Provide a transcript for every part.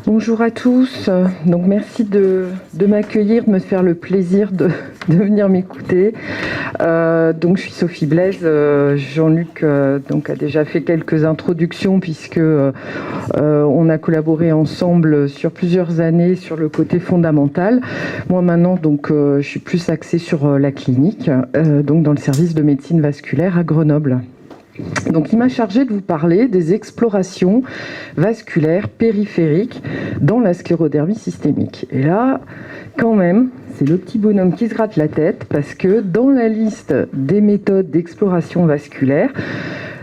Bonjour à tous. Donc merci de m'accueillir, de me faire le plaisir de venir m'écouter. Donc je suis Sophie Blaise. Jean-Luc donc a déjà fait quelques introductions puisque on a collaboré ensemble sur plusieurs années sur le côté fondamental. Moi maintenant donc je suis plus axée sur la clinique, donc dans le service de médecine vasculaire à Grenoble. Donc il m'a chargé de vous parler des explorations vasculaires périphériques dans la sclérodermie systémique. Et là, quand même, c'est le petit bonhomme qui se gratte la tête parce que dans la liste des méthodes d'exploration vasculaire,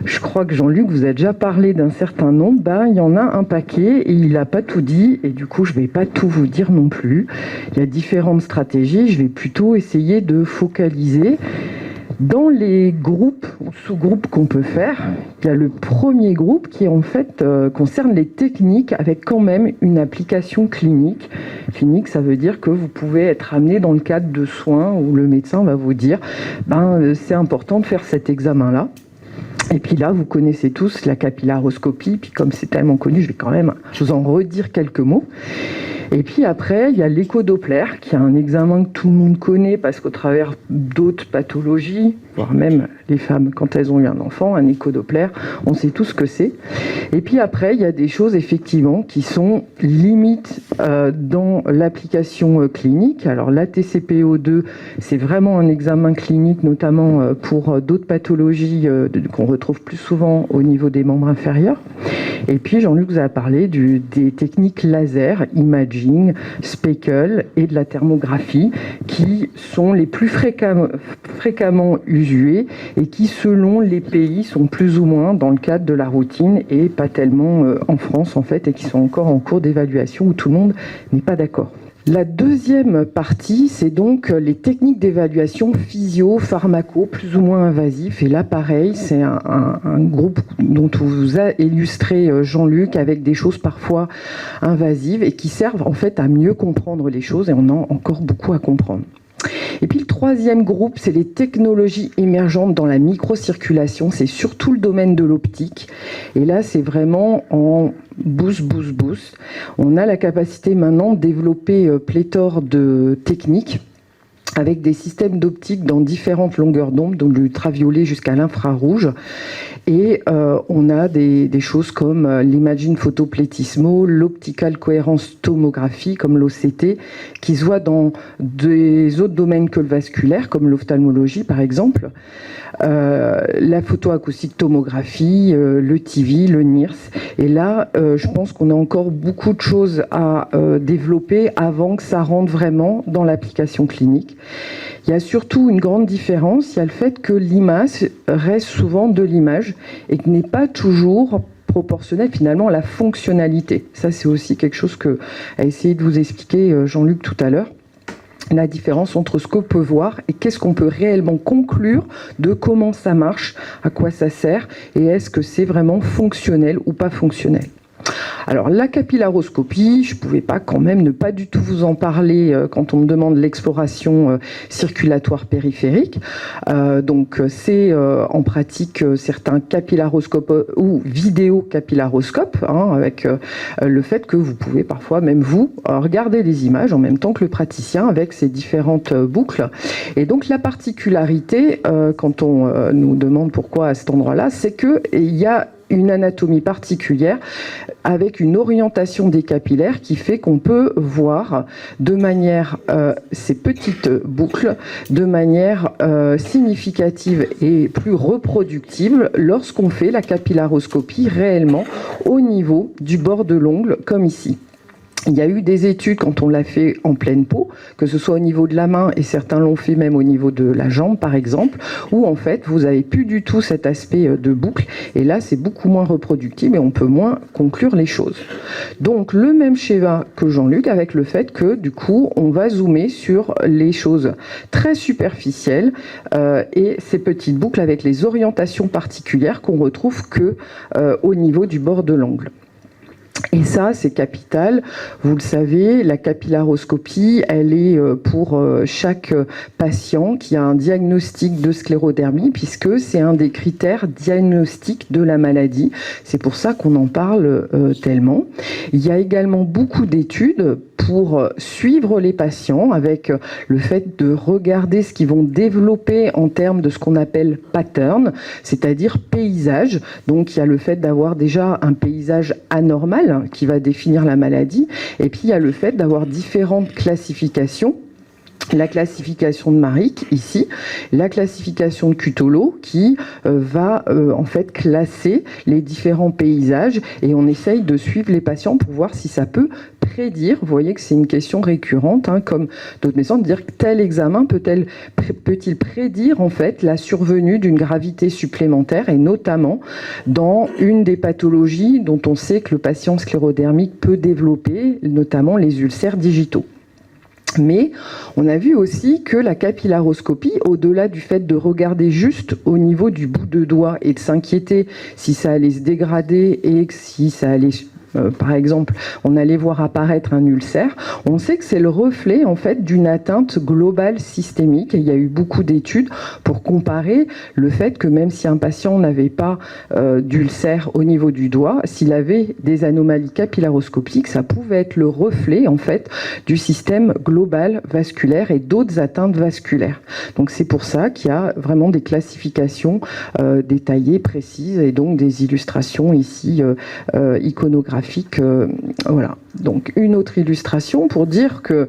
je crois que Jean-Luc vous a déjà parlé d'un certain nombre, il y en a un paquet et il n'a pas tout dit et du coup je ne vais pas tout vous dire non plus. Il y a différentes stratégies, je vais plutôt essayer de focaliser. Dans les groupes ou sous-groupes qu'on peut faire, il y a le premier groupe qui en fait concerne les techniques avec quand même une application clinique. Clinique, ça veut dire que vous pouvez être amené dans le cadre de soins où le médecin va vous dire c'est important de faire cet examen-là. Et puis là, vous connaissez tous la capillaroscopie, puis comme c'est tellement connu, je vais quand même vous en redire quelques mots. Et puis après, il y a l'écho-doppler, qui est un examen que tout le monde connaît parce qu'au travers d'autres pathologies, voire même les femmes, quand elles ont eu un enfant, un écho-doppler, on sait tout ce que c'est. Et puis après, il y a des choses effectivement qui sont limites dans l'application clinique. Alors l'ATCPO2, c'est vraiment un examen clinique, notamment pour d'autres pathologies qu'on retrouve plus souvent au niveau des membres inférieurs. Et puis Jean-Luc vous a parlé des techniques laser, imaging, speckle et de la thermographie qui sont les plus fréquemment usuées et qui selon les pays sont plus ou moins dans le cadre de la routine et pas tellement en France en fait et qui sont encore en cours d'évaluation où tout le monde n'est pas d'accord. La deuxième partie, c'est donc les techniques d'évaluation physio-pharmaco, plus ou moins invasifs. Et là, pareil, c'est un groupe dont vous a illustré Jean-Luc avec des choses parfois invasives et qui servent en fait à mieux comprendre les choses et on a encore beaucoup à comprendre. Et puis le troisième groupe, c'est les technologies émergentes dans la microcirculation. C'est surtout le domaine de l'optique. Et là, c'est vraiment en boost. On a la capacité maintenant de développer pléthore de techniques avec des systèmes d'optique dans différentes longueurs d'onde, donc de l'ultraviolet jusqu'à l'infrarouge. Et on a des choses comme l'imaging photoplétismo, l'optical coherence tomographie, comme l'OCT, qui se voit dans des autres domaines que le vasculaire, comme l'ophtalmologie par exemple, la photoacoustique tomographie, le TIVI, le NIRS. Et là, je pense qu'on a encore beaucoup de choses à développer avant que ça rentre vraiment dans l'application clinique. Il y a surtout une grande différence, il y a le fait que l'image reste souvent de l'image et que n'est pas toujours proportionnelle finalement à la fonctionnalité. Ça, c'est aussi quelque chose que a essayé de vous expliquer Jean-Luc tout à l'heure. La différence entre ce qu'on peut voir et qu'est-ce qu'on peut réellement conclure de comment ça marche, à quoi ça sert et est-ce que c'est vraiment fonctionnel ou pas fonctionnel. Alors la capillaroscopie, je ne pouvais pas quand même ne pas du tout vous en parler quand on me demande l'exploration circulatoire périphérique. Donc c'est en pratique certains capillaroscopes ou vidéocapillaroscopes, avec le fait que vous pouvez parfois même vous regarder les images en même temps que le praticien avec ces différentes boucles. Et donc la particularité quand on nous demande pourquoi à cet endroit-là, c'est qu'il y a une anatomie particulière avec une orientation des capillaires qui fait qu'on peut voir de manière ces petites boucles de manière significative et plus reproductible lorsqu'on fait la capillaroscopie réellement au niveau du bord de l'ongle comme ici. Il y a eu des études quand on l'a fait en pleine peau, que ce soit au niveau de la main et certains l'ont fait même au niveau de la jambe par exemple, où en fait vous n'avez plus du tout cet aspect de boucle et là c'est beaucoup moins reproductible et on peut moins conclure les choses. Donc le même schéma que Jean-Luc avec le fait que du coup on va zoomer sur les choses très superficielles et ces petites boucles avec les orientations particulières qu'on retrouve que au niveau du bord de l'ongle. Et ça, c'est capital. Vous le savez, la capillaroscopie, elle est pour chaque patient qui a un diagnostic de sclérodermie, puisque c'est un des critères diagnostiques de la maladie. C'est pour ça qu'on en parle tellement. Il y a également beaucoup d'études pour suivre les patients avec le fait de regarder ce qu'ils vont développer en termes de ce qu'on appelle pattern, c'est-à-dire paysage. Donc il y a le fait d'avoir déjà un paysage anormal qui va définir la maladie, et puis il y a le fait d'avoir différentes classifications. La classification de Maric, ici, la classification de Cutolo, qui va en fait classer les différents paysages, et on essaye de suivre les patients pour voir si ça peut prédire. Vous voyez que c'est une question récurrente, comme d'autres médecins, de dire que tel examen peut-il prédire en fait la survenue d'une gravité supplémentaire, et notamment dans une des pathologies dont on sait que le patient sclérodermique peut développer, notamment les ulcères digitaux. Mais on a vu aussi que la capillaroscopie, au-delà du fait de regarder juste au niveau du bout de doigt et de s'inquiéter si ça allait se dégrader et si ça allait... par exemple, on allait voir apparaître un ulcère, on sait que c'est le reflet en fait d'une atteinte globale systémique, et il y a eu beaucoup d'études pour comparer le fait que même si un patient n'avait pas d'ulcère au niveau du doigt, s'il avait des anomalies capillaroscopiques, ça pouvait être le reflet en fait du système global vasculaire et d'autres atteintes vasculaires. Donc c'est pour ça qu'il y a vraiment des classifications détaillées, précises, et donc des illustrations ici iconographiques. Voilà. Donc une autre illustration pour dire que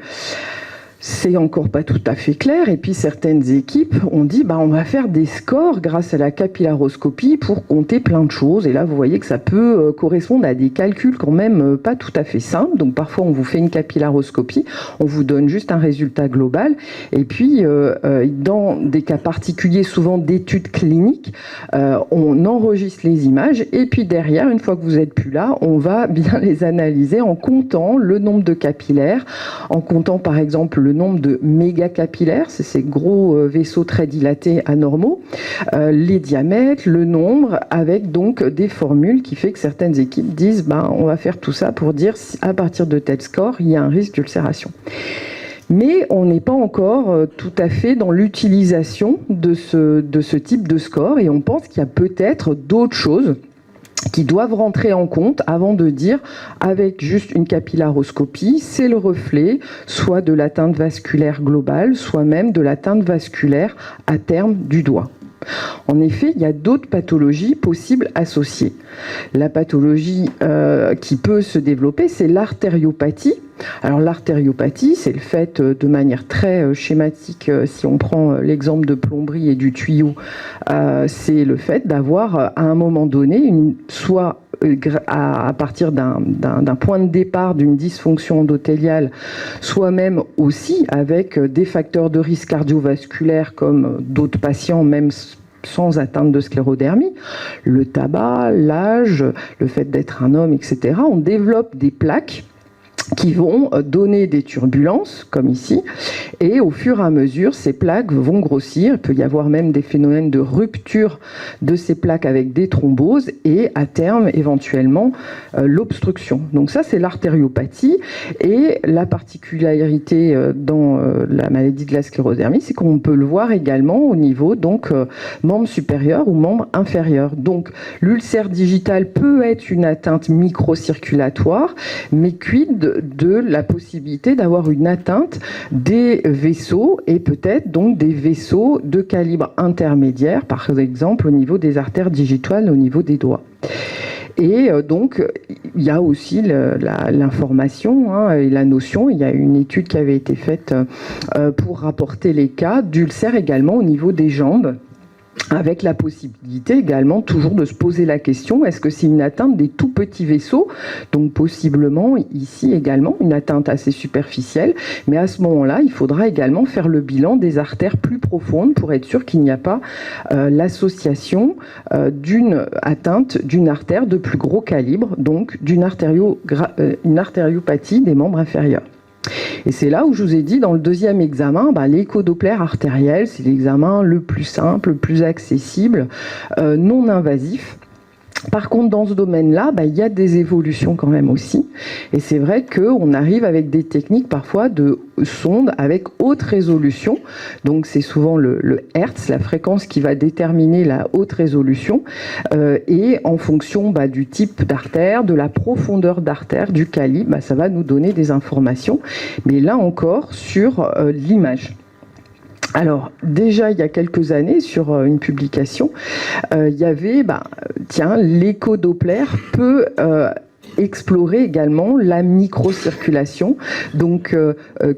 c'est encore pas tout à fait clair, et puis certaines équipes ont dit on va faire des scores grâce à la capillaroscopie pour compter plein de choses, et là vous voyez que ça peut correspondre à des calculs quand même pas tout à fait simples. Donc parfois on vous fait une capillaroscopie, on vous donne juste un résultat global, et puis dans des cas particuliers, souvent d'études cliniques, on enregistre les images, et puis derrière, une fois que vous n'êtes plus là, on va bien les analyser en comptant le nombre de capillaires, en comptant par exemple le nombre de mégacapillaires, c'est ces gros vaisseaux très dilatés anormaux, les diamètres, le nombre, avec donc des formules qui fait que certaines équipes disent on va faire tout ça pour dire si à partir de tel score, il y a un risque d'ulcération. Mais on n'est pas encore tout à fait dans l'utilisation de ce type de score, et on pense qu'il y a peut-être d'autres choses qui doivent rentrer en compte avant de dire, avec juste une capillaroscopie, c'est le reflet soit de l'atteinte vasculaire globale, soit même de l'atteinte vasculaire à terme du doigt. En effet, il y a d'autres pathologies possibles associées. La pathologie qui peut se développer, c'est l'artériopathie. Alors l'artériopathie, c'est le fait de manière très schématique, si on prend l'exemple de plomberie et du tuyau, c'est le fait d'avoir à un moment donné, soit à partir d'un point de départ d'une dysfonction endothéliale, soit même aussi avec des facteurs de risque cardiovasculaire comme d'autres patients, même sans atteinte de sclérodermie, le tabac, l'âge, le fait d'être un homme, etc. On développe des plaques qui vont donner des turbulences, comme ici, et au fur et à mesure, ces plaques vont grossir. Il peut y avoir même des phénomènes de rupture de ces plaques avec des thromboses, et à terme, éventuellement, l'obstruction. Donc ça, c'est l'artériopathie, et la particularité dans la maladie de la sclérodermie, c'est qu'on peut le voir également au niveau, donc, membre supérieur ou membre inférieur. Donc, l'ulcère digital peut être une atteinte microcirculatoire, mais quid de la possibilité d'avoir une atteinte des vaisseaux, et peut-être donc des vaisseaux de calibre intermédiaire, par exemple au niveau des artères digitales, au niveau des doigts. Et donc, il y a aussi l'information et la notion. Il y a une étude qui avait été faite pour rapporter les cas d'ulcères également au niveau des jambes, avec la possibilité également toujours de se poser la question, est-ce que c'est une atteinte des tout petits vaisseaux, donc possiblement ici également une atteinte assez superficielle, mais à ce moment-là, il faudra également faire le bilan des artères plus profondes pour être sûr qu'il n'y a pas l'association d'une atteinte d'une artère de plus gros calibre, donc d'une artériopathie des membres inférieurs. Et c'est là où je vous ai dit, dans le deuxième examen, l'écho-doppler artériel, c'est l'examen le plus simple, le plus accessible, non invasif. Par contre, dans ce domaine-là, il y a des évolutions quand même aussi. Et c'est vrai qu'on arrive avec des techniques parfois de sondes avec haute résolution. Donc c'est souvent le Hertz, la fréquence qui va déterminer la haute résolution. Et en fonction du type d'artère, de la profondeur d'artère, du calibre, ça va nous donner des informations. Mais là encore, sur l'image. Alors, déjà, il y a quelques années, sur une publication, il y avait, l'écho-Doppler peut explorer également la microcirculation. Donc,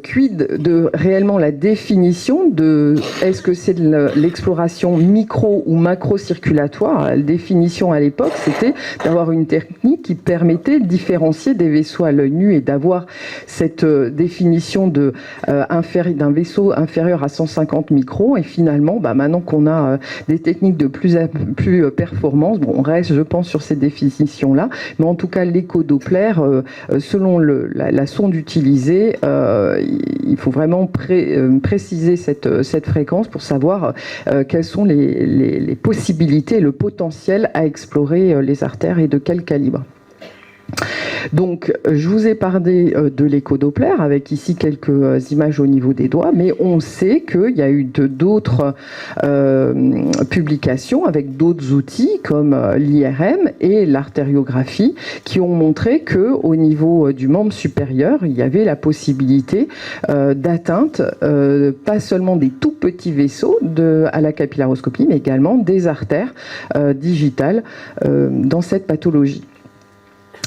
quid de réellement la définition de est-ce que c'est de l'exploration micro ou macro-circulatoire? La définition à l'époque, c'était d'avoir une technique qui permettait de différencier des vaisseaux à l'œil nu et d'avoir cette définition d'un vaisseau inférieur à 150 microns. Et finalement, maintenant qu'on a des techniques de plus performantes, on reste, je pense, sur ces définitions-là. Mais en tout cas, l'écho-Doppler, selon la sonde utilisée, il faut vraiment préciser cette fréquence pour savoir quelles sont les possibilités, le potentiel à explorer les artères et de quel calibre. Donc, je vous ai parlé de l'écho-Doppler, avec ici quelques images au niveau des doigts, mais on sait qu'il y a eu d'autres publications avec d'autres outils, comme l'IRM et l'artériographie, qui ont montré qu'au niveau du membre supérieur, il y avait la possibilité d'atteinte, pas seulement des tout petits vaisseaux à la capillaroscopie, mais également des artères digitales dans cette pathologie.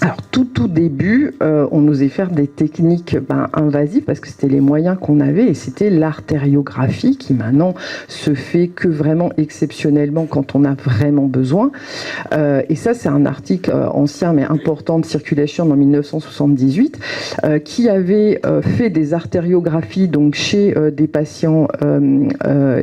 Alors, tout début, on osait faire des techniques invasives parce que c'était les moyens qu'on avait et c'était l'artériographie qui maintenant se fait que vraiment exceptionnellement quand on a vraiment besoin. Et ça, c'est un article ancien mais important de Circulation en 1978 qui avait fait des artériographies donc chez des patients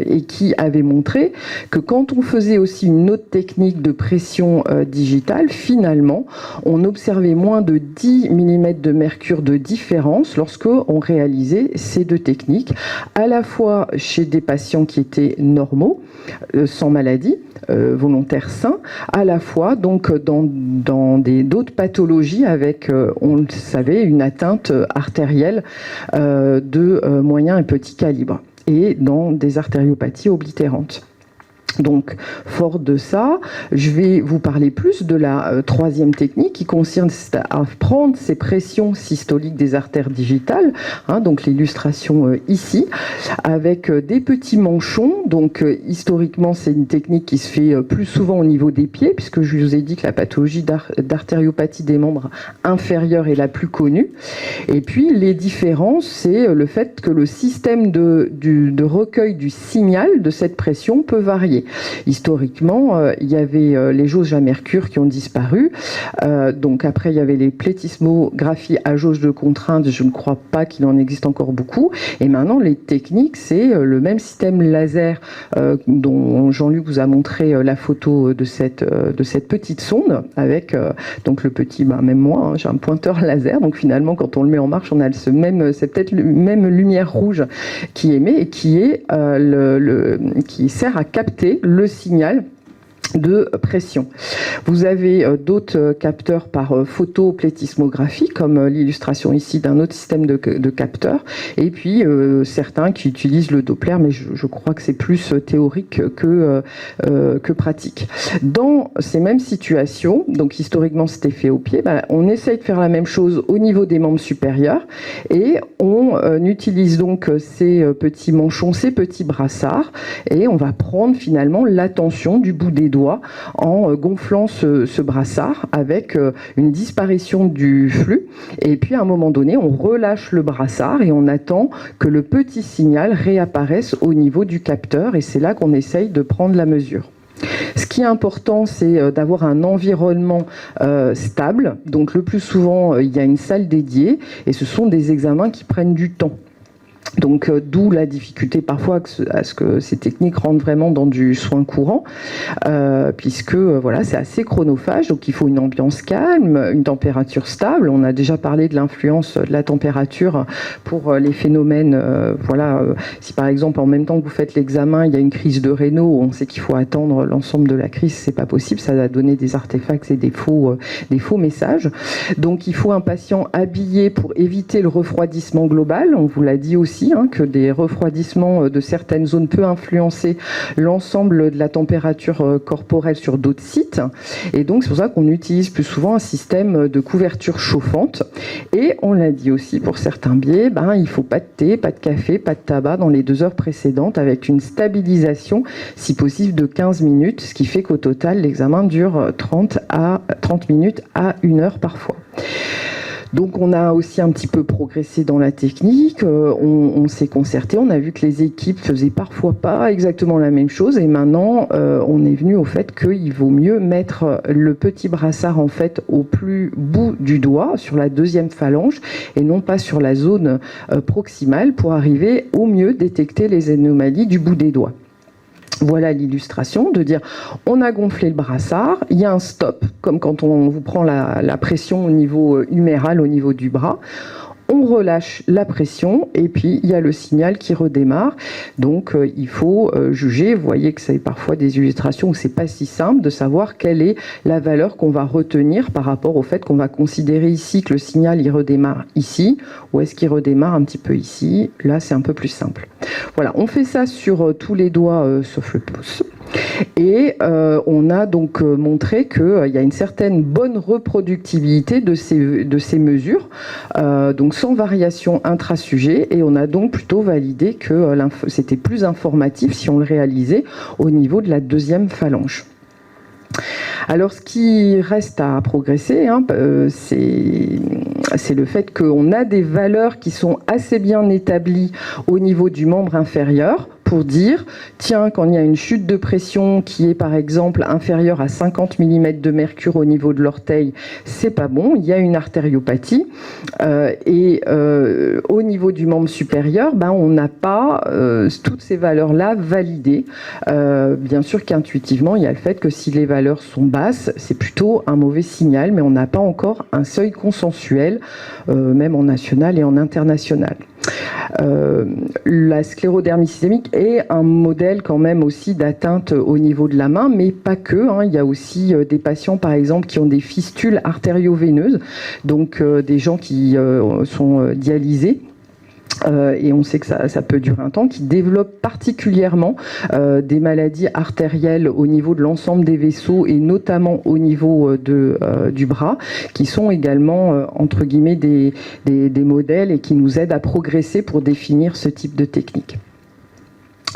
et qui avait montré que quand on faisait aussi une autre technique de pression digitale, finalement, on observait moins de 10 mm de mercure de différence lorsqu'on réalisait ces deux techniques, à la fois chez des patients qui étaient normaux, sans maladie, volontaires sains, à la fois donc dans d'autres pathologies avec, on le savait, une atteinte artérielle de moyen et petit calibre, et dans des artériopathies oblitérantes. Donc, fort de ça, je vais vous parler plus de la troisième technique qui consiste à prendre ces pressions systoliques des artères digitales, donc l'illustration ici, avec des petits manchons. Donc, historiquement, c'est une technique qui se fait plus souvent au niveau des pieds, puisque je vous ai dit que la pathologie d'artériopathie des membres inférieurs est la plus connue. Et puis, les différences, c'est le fait que le système de recueil du signal de cette pression peut varier. Historiquement, il y avait les jaugges à mercure qui ont disparu. Donc après, il y avait les plétismographies à jauge de contrainte. Je ne crois pas qu'il en existe encore beaucoup. Et maintenant, les techniques, c'est le même système laser dont Jean-Luc vous a montré la photo de cette petite sonde avec donc le petit, même moi, j'ai un pointeur laser. Donc finalement, quand on le met en marche, on a c'est peut-être le même lumière rouge qui émet et qui sert à capter le signal de pression. Vous avez d'autres capteurs par photoplétismographie, comme l'illustration ici d'un autre système de capteurs, et puis certains qui utilisent le Doppler, mais je crois que c'est plus théorique que pratique. Dans ces mêmes situations, donc historiquement c'était fait au pied, on essaye de faire la même chose au niveau des membres supérieurs, et on utilise donc ces petits manchons, ces petits brassards, et on va prendre finalement la tension du bout des doigts en gonflant ce brassard avec une disparition du flux. Et puis à un moment donné, on relâche le brassard et on attend que le petit signal réapparaisse au niveau du capteur. Et c'est là qu'on essaye de prendre la mesure. Ce qui est important, c'est d'avoir un environnement stable. Donc le plus souvent, il y a une salle dédiée et ce sont des examens qui prennent du temps. Donc, d'où la difficulté parfois à ce que ces techniques rentrent vraiment dans du soin courant, puisque voilà, c'est assez chronophage, donc il faut une ambiance calme, une température stable. On a déjà parlé de l'influence de la température pour les phénomènes. Voilà, si par exemple en même temps que vous faites l'examen, il y a une crise de rénaux, on sait qu'il faut attendre l'ensemble de la crise, c'est pas possible, ça va donner des artefacts et des faux messages. Donc, il faut un patient habillé pour éviter le refroidissement global. On vous l'a dit aussi, que des refroidissements de certaines zones peut influencer l'ensemble de la température corporelle sur d'autres sites. Et donc, c'est pour ça qu'on utilise plus souvent un système de couverture chauffante. Et on l'a dit aussi, pour certains biais, il ne faut pas de thé, pas de café, pas de tabac dans les 2 heures précédentes, avec une stabilisation, si possible, de 15 minutes, ce qui fait qu'au total, l'examen dure 30 minutes à 1 heure parfois. Donc on a aussi un petit peu progressé dans la technique, on s'est concerté, on a vu que les équipes faisaient parfois pas exactement la même chose et maintenant on est venu au fait qu'il vaut mieux mettre le petit brassard en fait au plus bout du doigt, sur la 2e phalange et non pas sur la zone proximale pour arriver au mieux détecter les anomalies du bout des doigts. Voilà l'illustration, de dire on a gonflé le brassard, il y a un stop, comme quand on vous prend la pression au niveau huméral, au niveau du bras. On relâche la pression et puis il y a le signal qui redémarre. Donc il faut juger. Vous voyez que c'est parfois des illustrations où c'est pas si simple de savoir quelle est la valeur qu'on va retenir par rapport au fait qu'on va considérer ici que le signal il redémarre ici ou est-ce qu'il redémarre un petit peu ici. Là c'est un peu plus simple. Voilà, on fait ça sur tous les doigts sauf le pouce. Et on a donc montré qu'il y a une certaine bonne reproductibilité de ces mesures, donc sans variation intra-sujet, et on a donc plutôt validé que c'était plus informatif si on le réalisait au niveau de la 2e phalange. Alors, ce qui reste à progresser, c'est le fait qu'on a des valeurs qui sont assez bien établies au niveau du membre inférieur pour dire, tiens, quand il y a une chute de pression qui est par exemple inférieure à 50 mm de mercure au niveau de l'orteil, c'est pas bon, il y a une artériopathie. Au niveau du membre supérieur, on n'a pas toutes ces valeurs-là validées. Bien sûr qu'intuitivement, il y a le fait que si les valeurs sont basses, c'est plutôt un mauvais signal, mais on n'a pas encore un seuil consensuel, même en national et en international. La sclérodermie systémique est un modèle quand même aussi d'atteinte au niveau de la main, mais pas que. Il y a aussi des patients, par exemple, qui ont des fistules artério-veineuses, donc des gens qui sont dialysés. Et on sait que ça peut durer un temps, qui développent particulièrement des maladies artérielles au niveau de l'ensemble des vaisseaux et notamment au niveau du bras, qui sont également, entre guillemets, des modèles et qui nous aident à progresser pour définir ce type de technique.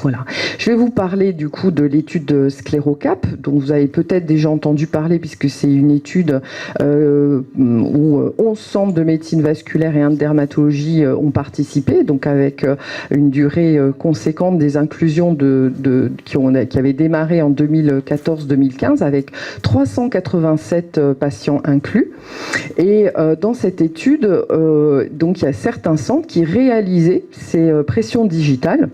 Voilà. Je vais vous parler du coup de l'étude de Sclérocap, dont vous avez peut-être déjà entendu parler puisque c'est une étude où 11 centres de médecine vasculaire et 1 de dermatologie ont participé, donc avec une durée conséquente des inclusions qui avaient démarré en 2014-2015 avec 387 patients inclus. Et dans cette étude, donc il y a certains centres qui réalisaient ces pressions digitales.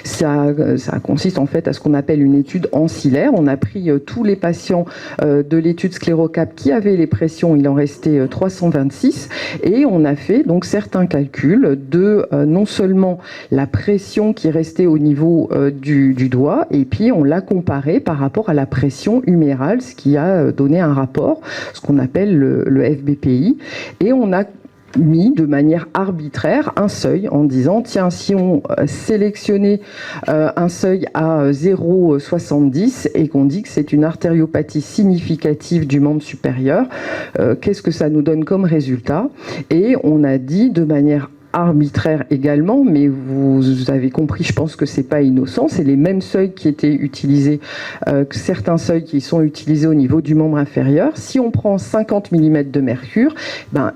Ça consiste en fait à ce qu'on appelle une étude ancillaire. On a pris tous les patients de l'étude Sclérocap qui avaient les pressions, il en restait 326, et on a fait donc certains calculs de non seulement la pression qui restait au niveau du doigt, et puis on l'a comparé par rapport à la pression humérale, ce qui a donné un rapport, ce qu'on appelle le FBPI, et on a mis de manière arbitraire un seuil en disant tiens, si on sélectionnait un seuil à 0,70 et qu'on dit que c'est une artériopathie significative du membre supérieur, qu'est-ce que ça nous donne comme résultat? Et on a dit de manière arbitraire également, mais vous avez compris, je pense que c'est pas innocent, c'est les mêmes seuils qui étaient utilisés, certains seuils qui sont utilisés au niveau du membre inférieur. Si on prend 50 mm de mercure,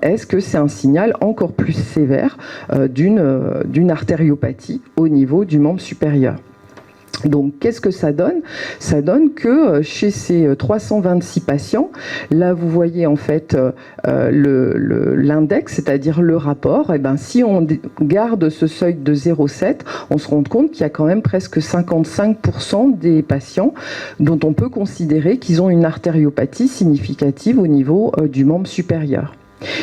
est-ce que c'est un signal encore plus sévère d'une artériopathie au niveau du membre supérieur? Donc, qu'est-ce que ça donne? Ça donne que chez ces 326 patients, là, vous voyez en fait l'index, c'est-à-dire le rapport. Et ben, si on garde ce seuil de 0,7, on se rend compte qu'il y a quand même presque 55% des patients dont on peut considérer qu'ils ont une artériopathie significative au niveau du membre supérieur.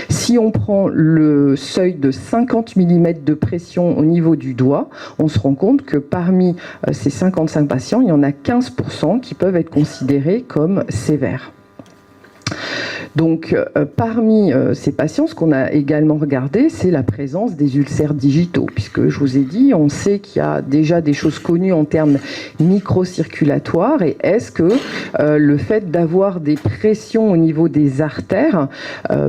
Si on prend le seuil de 50 mm de pression au niveau du doigt, on se rend compte que parmi ces 55 patients, il y en a 15% qui peuvent être considérés comme sévères. Donc, parmi ces patients, ce qu'on a également regardé, c'est la présence des ulcères digitaux, puisque je vous ai dit, on sait qu'il y a déjà des choses connues en termes microcirculatoires, et est-ce que le fait d'avoir des pressions au niveau des artères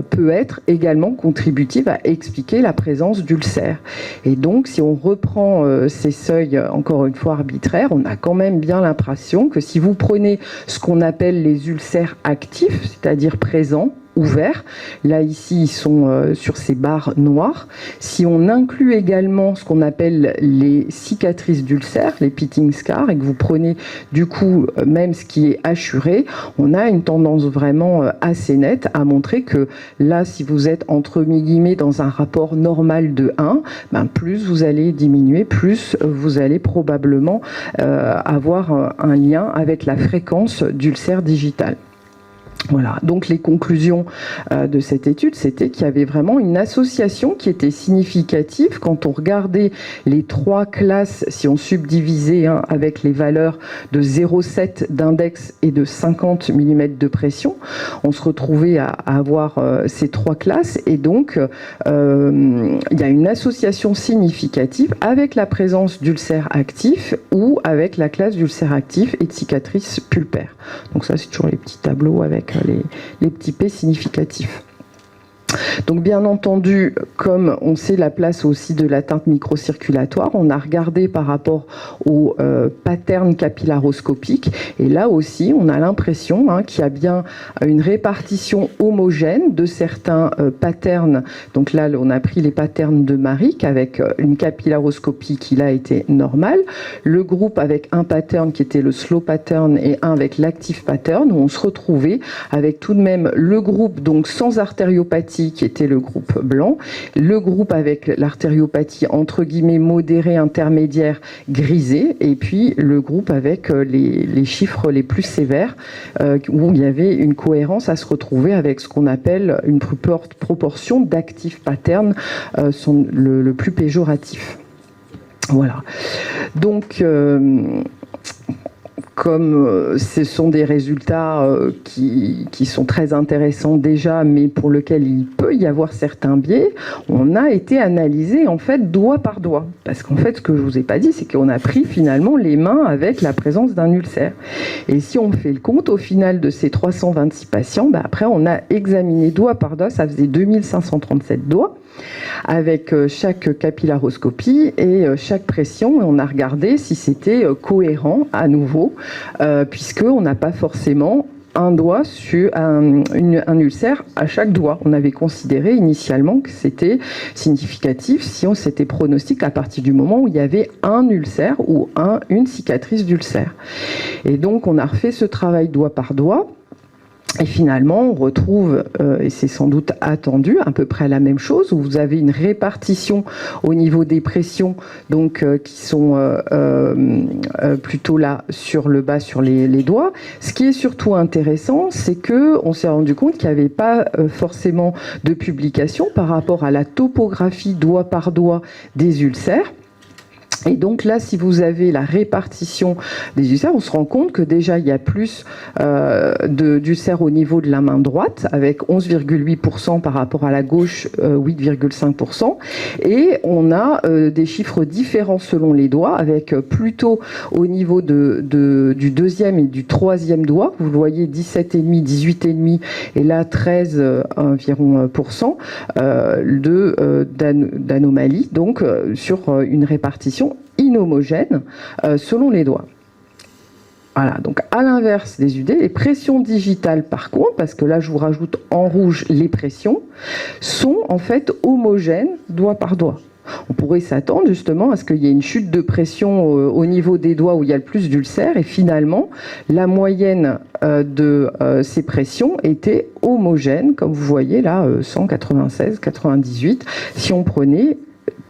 peut être également contributif à expliquer la présence d'ulcères. Et donc, si on reprend ces seuils, encore une fois arbitraires, on a quand même bien l'impression que si vous prenez ce qu'on appelle les ulcères actifs, c'est-à-dire présents, ouverts. Là, ici, ils sont sur ces barres noires. Si on inclut également ce qu'on appelle les cicatrices d'ulcères, les pitting scars, et que vous prenez du coup même ce qui est hachuré, on a une tendance vraiment assez nette à montrer que là, si vous êtes entre guillemets dans un rapport normal de 1, ben plus vous allez diminuer, plus vous allez probablement avoir un lien avec la fréquence d'ulcères digitales. Voilà, donc les conclusions de cette étude, c'était qu'il y avait vraiment une association qui était significative quand on regardait les trois classes, si on subdivisait avec les valeurs de 0,7 d'index et de 50 mm de pression, on se retrouvait à avoir ces trois classes et donc il y a une association significative avec la présence d'ulcères actifs ou avec la classe d'ulcères actifs et de cicatrices pulpaires. Donc ça, c'est toujours les petits tableaux avec les petits P significatifs. Donc bien entendu, comme on sait la place aussi de l'atteinte microcirculatoire, on a regardé par rapport au pattern capillaroscopique et là aussi on a l'impression qu'il y a bien une répartition homogène de certains patterns. Donc là on a pris les patterns de Maric avec une capillaroscopie qui là était normale, le groupe avec un pattern qui était le slow pattern et un avec l'active pattern où on se retrouvait avec tout de même le groupe donc sans artériopathie qui était le groupe blanc, le groupe avec l'artériopathie entre guillemets modérée, intermédiaire, grisé, et puis le groupe avec les chiffres les plus sévères, où il y avait une cohérence à se retrouver avec ce qu'on appelle une proportion d'active pattern, le plus péjoratif. Voilà. Donc, comme ce sont des résultats qui sont très intéressants déjà, mais pour lesquels il peut y avoir certains biais, on a été analysé en fait doigt par doigt. Parce qu'en fait, ce que je vous ai pas dit, c'est qu'on a pris finalement les mains avec la présence d'un ulcère. Et si on fait le compte, au final de ces 326 patients, après on a examiné doigt par doigt, ça faisait 2537 doigts, avec chaque capillaroscopie et chaque pression, et on a regardé si c'était cohérent à nouveau, puisqu'on n'a pas forcément un doigt sur un ulcère à chaque doigt. On avait considéré initialement que c'était significatif si on s'était pronostic à partir du moment où il y avait un ulcère ou une cicatrice d'ulcère. Et donc on a refait ce travail doigt par doigt. Et finalement, on retrouve, et c'est sans doute attendu, à peu près la même chose, où vous avez une répartition au niveau des pressions, donc qui sont plutôt là sur le bas, sur les doigts. Ce qui est surtout intéressant, c'est que on s'est rendu compte qu'il n'y avait pas forcément de publication par rapport à la topographie doigt par doigt des ulcères. Et donc là, si vous avez la répartition des ulcères, on se rend compte que déjà, il y a plus d'ulcères au niveau de la main droite, avec 11,8% par rapport à la gauche, 8,5%. Et on a des chiffres différents selon les doigts, avec plutôt au niveau du deuxième et du troisième doigt, vous voyez 17,5, 18,5, et là 13 environ d'anomalies, donc sur une répartition inhomogène selon les doigts. Voilà, donc à l'inverse des UD, les pressions digitales par contre, parce que là je vous rajoute en rouge les pressions, sont en fait homogènes doigt par doigt. On pourrait s'attendre justement à ce qu'il y ait une chute de pression au niveau des doigts où il y a le plus d'ulcères, et finalement, la moyenne de ces pressions était homogène, comme vous voyez là, 196, 98, si on prenait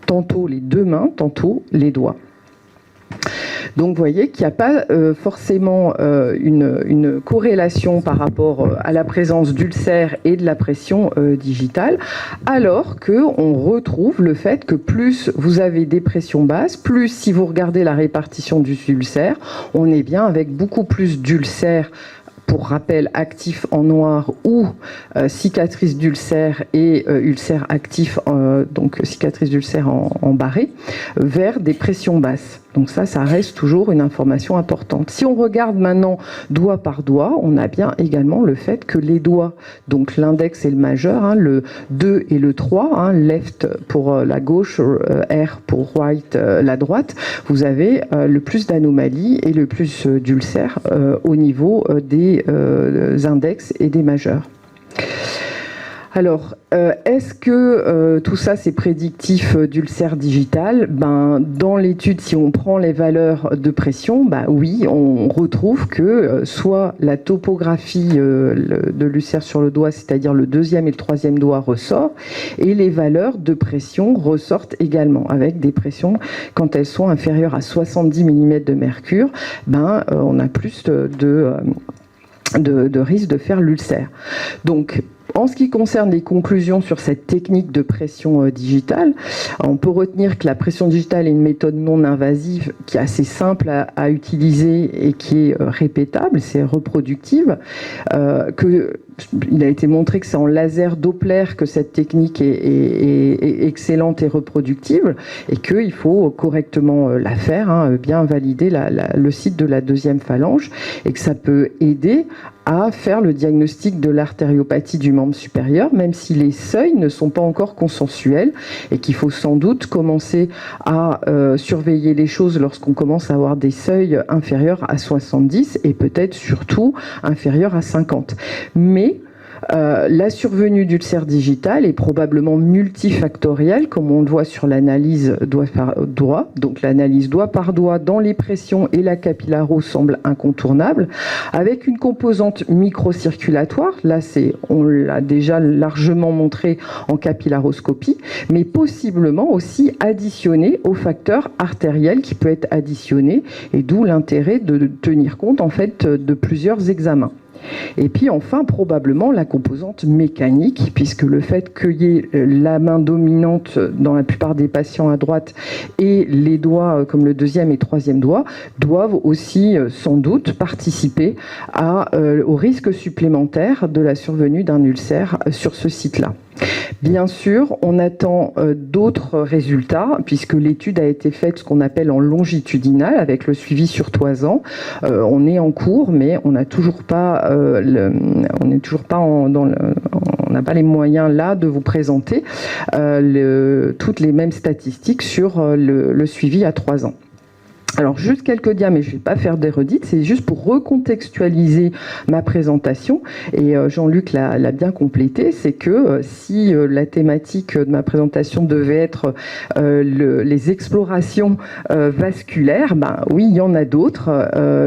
tantôt les deux mains, tantôt les doigts. Donc vous voyez qu'il n'y a pas forcément une corrélation par rapport à la présence d'ulcères et de la pression digitale, alors qu'on retrouve le fait que plus vous avez des pressions basses, plus si vous regardez la répartition des ulcères, on est bien avec beaucoup plus d'ulcères, pour rappel, actifs en noir ou cicatrices d'ulcères et ulcères actifs, donc cicatrices d'ulcères en barré, vers des pressions basses. Donc ça reste toujours une information importante. Si on regarde maintenant doigt par doigt, on a bien également le fait que les doigts, donc l'index et le majeur, hein, le 2 et le 3, hein, left pour la gauche, R pour right, la droite, vous avez le plus d'anomalies et le plus d'ulcères au niveau des index et des majeurs. Alors, est-ce que tout ça c'est prédictif d'ulcère digital? Dans l'étude, si on prend les valeurs de pression, oui, on retrouve que soit la topographie de l'ulcère sur le doigt, c'est-à-dire le deuxième et le troisième doigt, ressort, et les valeurs de pression ressortent également, avec des pressions, quand elles sont inférieures à 70 mm de mercure, on a plus de risque de faire l'ulcère. Donc, en ce qui concerne les conclusions sur cette technique de pression digitale, on peut retenir que la pression digitale est une méthode non invasive qui est assez simple à utiliser et qui est répétable, c'est reproductive, il a été montré que c'est en laser Doppler que cette technique est excellente et reproductible, et qu'il faut correctement la faire, bien valider le site de la deuxième phalange, et que ça peut aider à faire le diagnostic de l'artériopathie du membre supérieur, même si les seuils ne sont pas encore consensuels, et qu'il faut sans doute commencer à surveiller les choses lorsqu'on commence à avoir des seuils inférieurs à 70 et peut-être surtout inférieurs à 50. Mais la survenue d'ulcère digital est probablement multifactorielle, comme on le voit sur l'analyse doigt par doigt. Donc l'analyse doigt par doigt dans les pressions et la capillaro semble incontournable, avec une composante microcirculatoire. Là, on l'a déjà largement montré en capillaroscopie, mais possiblement aussi additionné au facteur artériel qui peut être additionné, et d'où l'intérêt de tenir compte en fait de plusieurs examens. Et puis enfin, probablement la composante mécanique, puisque le fait qu'il y ait la main dominante dans la plupart des patients à droite et les doigts comme le deuxième et troisième doigt doivent aussi sans doute participer au risque supplémentaire de la survenue d'un ulcère sur ce site-là. Bien sûr, on attend d'autres résultats, puisque l'étude a été faite ce qu'on appelle en longitudinal, avec le suivi sur 3 ans. On est en cours, mais on n'a toujours pas, on n'a pas les moyens là de vous présenter toutes les mêmes statistiques sur le suivi à 3 ans. Alors, juste quelques dias, mais je ne vais pas faire des redites, c'est juste pour recontextualiser ma présentation, et Jean-Luc l'a bien complété, c'est que si la thématique de ma présentation devait être les explorations vasculaires, oui, il y en a d'autres,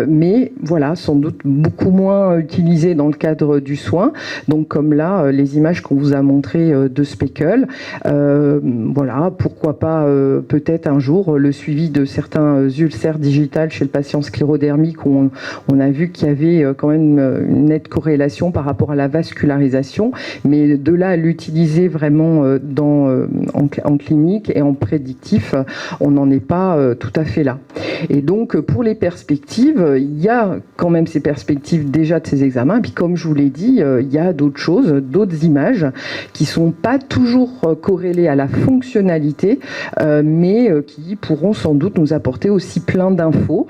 mais voilà, sans doute beaucoup moins utilisées dans le cadre du soin, donc comme là, les images qu'on vous a montrées de Speckle, voilà, pourquoi pas peut-être un jour le suivi de certains ulcères digital chez le patient sclérodermique, où on a vu qu'il y avait quand même une nette corrélation par rapport à la vascularisation, mais de là à l'utiliser vraiment en clinique et en prédictif, on n'en est pas tout à fait là. Et donc pour les perspectives, il y a quand même ces perspectives déjà de ces examens, et puis comme je vous l'ai dit, il y a d'autres choses, d'autres images qui sont pas toujours corrélées à la fonctionnalité, mais qui pourront sans doute nous apporter aussi aussi plein d'infos.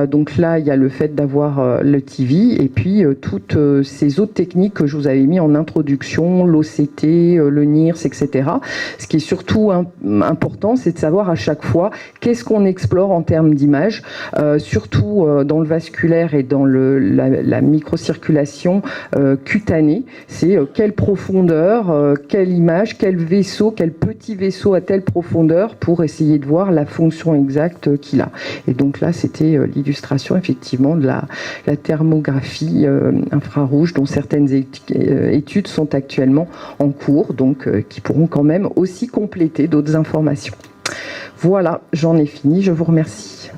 Donc là, il y a le fait d'avoir le TV et puis toutes ces autres techniques que je vous avais mis en introduction, l'OCT, le NIRS, etc. Ce qui est surtout important, c'est de savoir à chaque fois qu'est-ce qu'on explore en termes d'image, surtout dans le vasculaire et dans la microcirculation cutanée. C'est quelle profondeur, quelle image, quel vaisseau, quel petit vaisseau à telle profondeur pour essayer de voir la fonction exacte qu'il a. Et donc là, c'était l'illustration effectivement de la thermographie infrarouge dont certaines études sont actuellement en cours, donc qui pourront quand même aussi compléter d'autres informations. Voilà, j'en ai fini, je vous remercie.